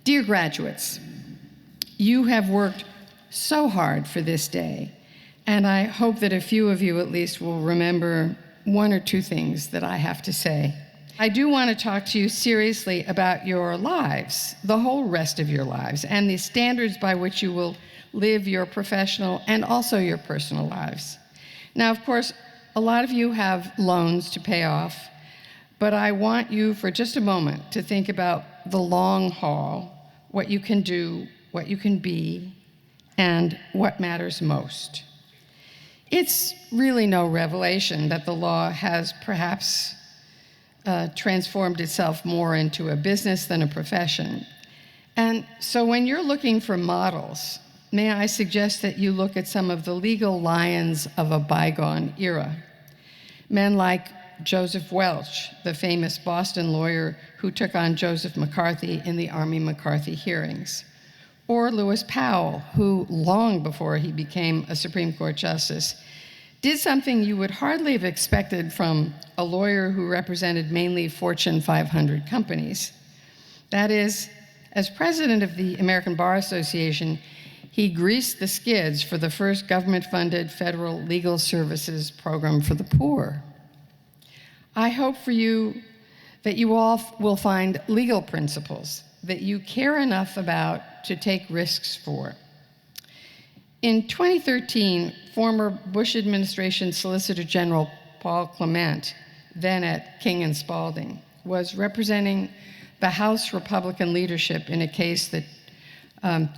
Dear graduates, you have worked so hard for this day, and I hope that a few of you at least will remember one or two things that I have to say. I do want to talk to you seriously about your lives, the whole rest of your lives, and the standards by which you will live your professional and also your personal lives. Now, of course, a lot of you have loans to pay off, but I want you for just a moment to think about the long haul, what you can do, what you can be, and what matters most. It's really no revelation that the law has perhaps transformed itself more into a business than a profession. And so when you're looking for models, may I suggest that you look at some of the legal lions of a bygone era. Men like Joseph Welch, the famous Boston lawyer who took on Joseph McCarthy in the Army McCarthy hearings. Or Lewis Powell, who long before he became a Supreme Court justice, did something you would hardly have expected from a lawyer who represented mainly Fortune 500 companies. That is, as president of the American Bar Association, he greased the skids for the first government-funded federal legal services program for the poor. I hope for you that you all will find legal principles that you care enough about to take risks for. In 2013, former Bush administration Solicitor General Paul Clement, then at King & Spalding, was representing the House Republican leadership in a case that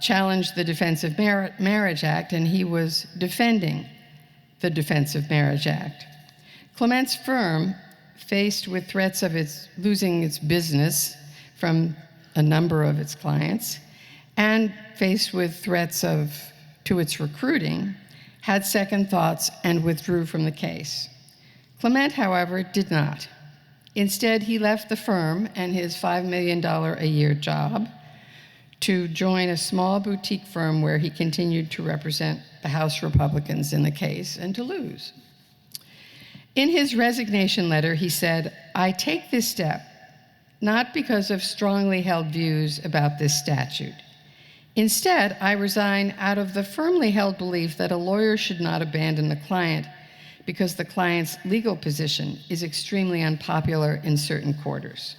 challenged the Defense of Marriage Act, and he was defending the Defense of Marriage Act. Clement's firm, faced with threats of losing its business from a number of its clients, and faced with threats to its recruiting, had second thoughts and withdrew from the case. Clement, however, did not. Instead, he left the firm and his $5 million a year job to join a small boutique firm where he continued to represent the House Republicans in the case and to lose. In his resignation letter, he said, "I take this step not because of strongly held views about this statute. Instead, I resign out of the firmly held belief that a lawyer should not abandon the client because the client's legal position is extremely unpopular in certain quarters."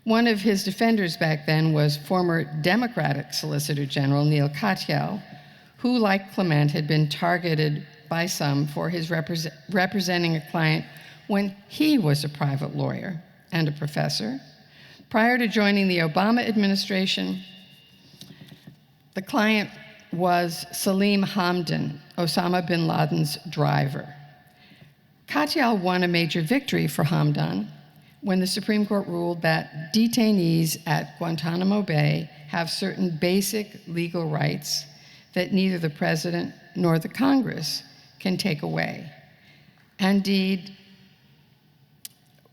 One of his defenders back then was former Democratic Solicitor General Neil Katyal, who, like Clement, had been targeted by some for his representing a client when he was a private lawyer and a professor. Prior to joining the Obama administration, the client was Salim Hamdan, Osama bin Laden's driver. Katyal won a major victory for Hamdan when the Supreme Court ruled that detainees at Guantanamo Bay have certain basic legal rights that neither the president nor the Congress can take away. Indeed,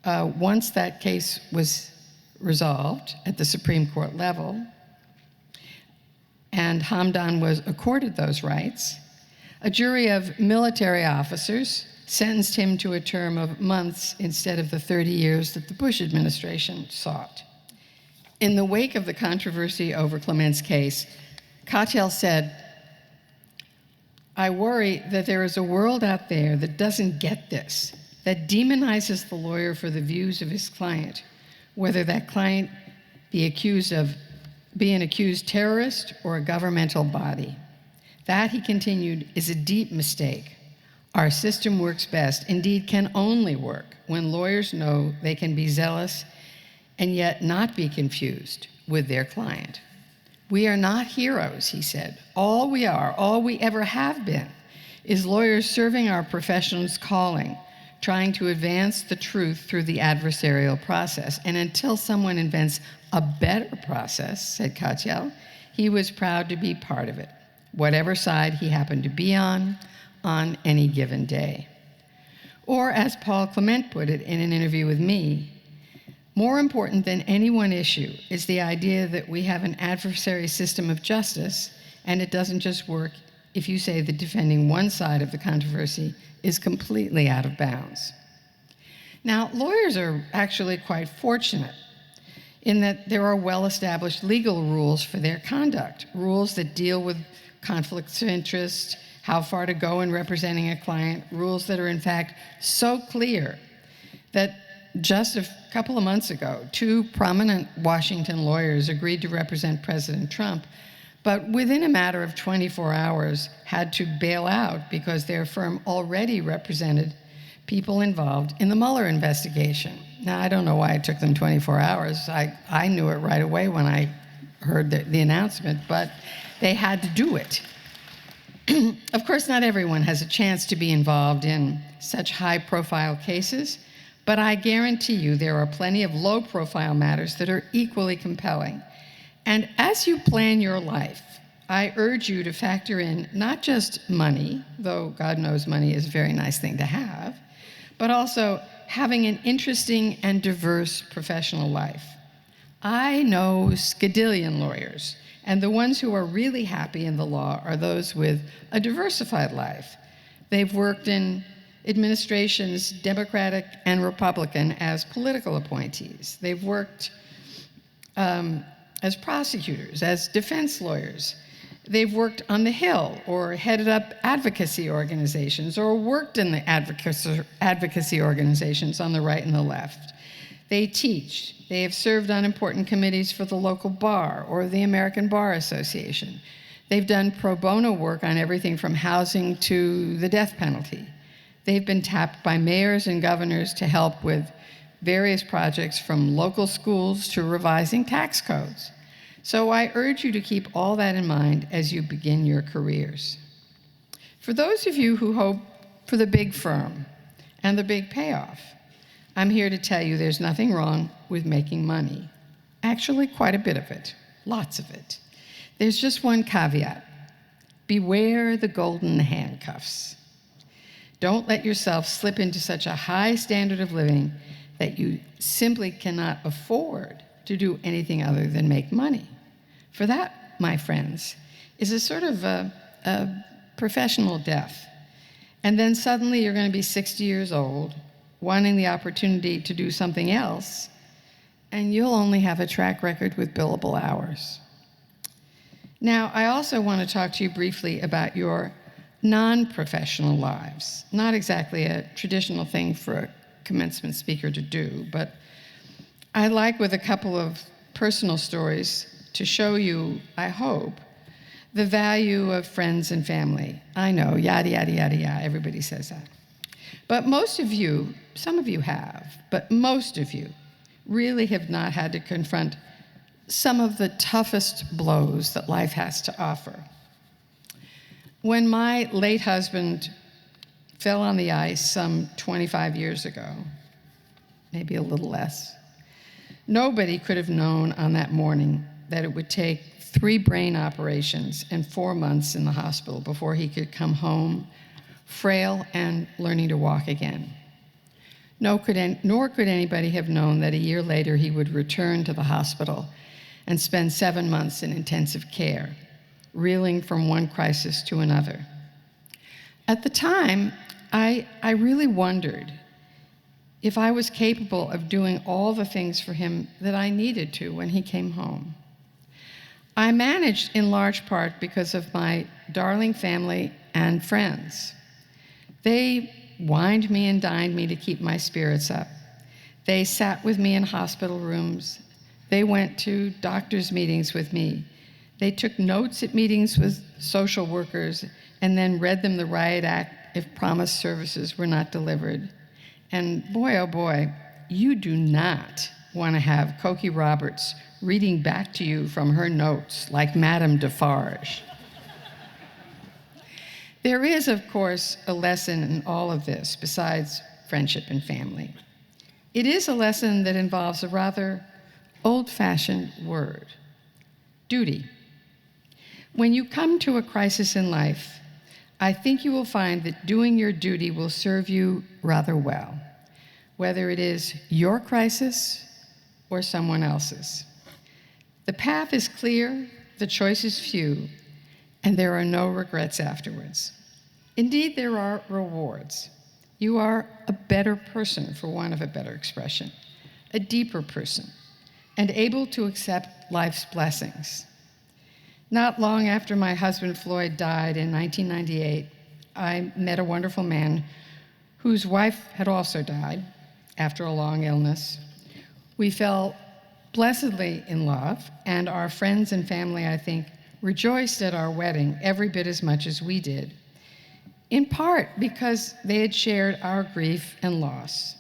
once that case was resolved at the Supreme Court level, and Hamdan was accorded those rights, a jury of military officers sentenced him to a term of months instead of the 30 years that the Bush administration sought. In the wake of the controversy over Clement's case, Katyal said, "I worry that there is a world out there that doesn't get this, that demonizes the lawyer for the views of his client, whether that client be an accused terrorist or a governmental body. That," he continued, "is a deep mistake. Our system works best, indeed can only work, when lawyers know they can be zealous and yet not be confused with their client. We are not heroes," he said. "All we are, all we ever have been, is lawyers serving our profession's calling, trying to advance the truth through the adversarial process. And until someone invents a better process," said Katyal, "he was proud to be part of it, whatever side he happened to be on any given day." Or, as Paul Clement put it in an interview with me, "More important than any one issue is the idea that we have an adversary system of justice, and it doesn't just work if you say that defending one side of the controversy is completely out of bounds." Now, lawyers are actually quite fortunate. in that there are well-established legal rules for their conduct, rules that deal with conflicts of interest, how far to go in representing a client, rules that are in fact so clear that just a couple of months ago, two prominent Washington lawyers agreed to represent President Trump, but within a matter of 24 hours had to bail out because their firm already represented people involved in the Mueller investigation. Now, I don't know why it took them 24 hours. I knew it right away when I heard the announcement, but they had to do it. Of course, not everyone has a chance to be involved in such high-profile cases, but I guarantee you there are plenty of low-profile matters that are equally compelling. And as you plan your life, I urge you to factor in not just money, though God knows money is a very nice thing to have, but also having an interesting and diverse professional life. I know skadillion lawyers, and the ones who are really happy in the law are those with a diversified life. They've worked in administrations, Democratic and Republican, as political appointees. They've worked as prosecutors, as defense lawyers. They've worked on the Hill or headed up advocacy organizations or worked in the advocacy organizations on the right and the left. They teach. They have served on important committees for the local bar or the American Bar Association. They've done pro bono work on everything from housing to the death penalty. They've been tapped by mayors and governors to help with various projects from local schools to revising tax codes. So I urge you to keep all that in mind as you begin your careers. For those of you who hope for the big firm and the big payoff, I'm here to tell you there's nothing wrong with making money. Actually, quite a bit of it, lots of it. There's just one caveat. Beware the golden handcuffs. Don't let yourself slip into such a high standard of living that you simply cannot afford to do anything other than make money. For that, my friends, is a sort of a professional death. And then suddenly you're going to be 60 years old, wanting the opportunity to do something else, and you'll only have a track record with billable hours. Now, I also want to talk to you briefly about your non-professional lives. Not exactly a traditional thing for a commencement speaker to do, but I like, with a couple of personal stories, to show you, I hope, the value of friends and family. I know, yada, yada, yada, yada, everybody says that. But most of you, some of you have, but most of you really have not had to confront some of the toughest blows that life has to offer. When my late husband fell on the ice some 25 years ago, maybe a little less, nobody could have known on that morning that it would take 3 brain operations and 4 months in the hospital before he could come home, frail and learning to walk again. Nor could anybody have known that a year later he would return to the hospital and spend 7 months in intensive care, reeling from one crisis to another. At the time, I really wondered if I was capable of doing all the things for him that I needed to when he came home. I managed in large part because of my darling family and friends. They wined me and dined me to keep my spirits up. They sat with me in hospital rooms. They went to doctors' meetings with me. They took notes at meetings with social workers and then read them the riot act if promised services were not delivered. And boy, oh boy, you do not want to have Cokie Roberts reading back to you from her notes like Madame Defarge. There is, of course, a lesson in all of this besides friendship and family. It is a lesson that involves a rather old-fashioned word, duty. When you come to a crisis in life, I think you will find that doing your duty will serve you rather well, whether it is your crisis or someone else's. The path is clear, the choice is few, and there are no regrets afterwards. Indeed, there are rewards. You are a better person, for want of a better expression, a deeper person, and able to accept life's blessings. Not long after my husband Floyd died in 1998, I met a wonderful man whose wife had also died after a long illness. We fell blessedly in love, and our friends and family, I think, rejoiced at our wedding every bit as much as we did, in part because they had shared our grief and loss.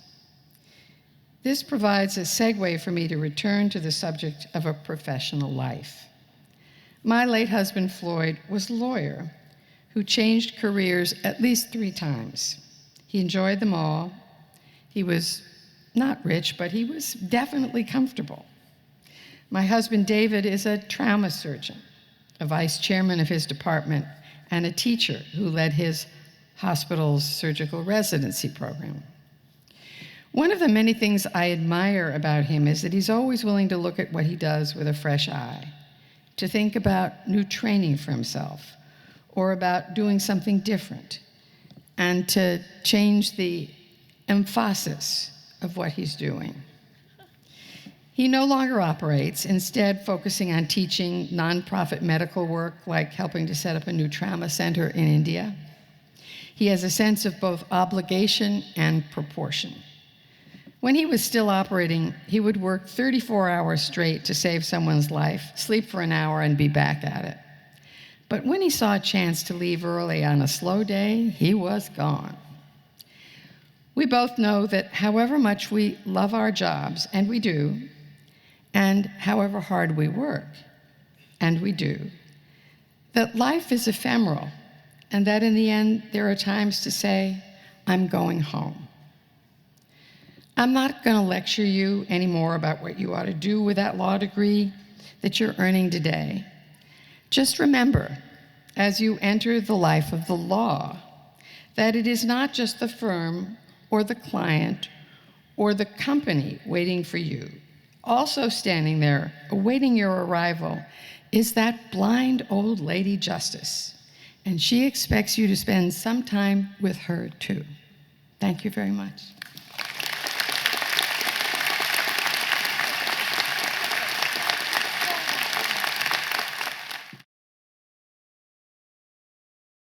This provides a segue for me to return to the subject of a professional life. My late husband, Floyd, was a lawyer who changed careers at least 3 times. He enjoyed them all. He was not rich, but he was definitely comfortable. My husband, David, is a trauma surgeon, a vice chairman of his department, and a teacher who led his hospital's surgical residency program. One of the many things I admire about him is that he's always willing to look at what he does with a fresh eye, to think about new training for himself, or about doing something different, and to change the emphasis of what he's doing. He no longer operates, instead focusing on teaching nonprofit medical work, like helping to set up a new trauma center in India. He has a sense of both obligation and proportion. When he was still operating, he would work 34 hours straight to save someone's life, sleep for an hour, and be back at it. But when he saw a chance to leave early on a slow day, he was gone. We both know that however much we love our jobs, and we do, and however hard we work, and we do, that life is ephemeral, and that in the end, there are times to say, I'm going home. I'm not going to lecture you anymore about what you ought to do with that law degree that you're earning today. Just remember, as you enter the life of the law, that it is not just the firm or the client or the company waiting for you. Also standing there, awaiting your arrival, is that blind old lady justice, and she expects you to spend some time with her too. Thank you very much.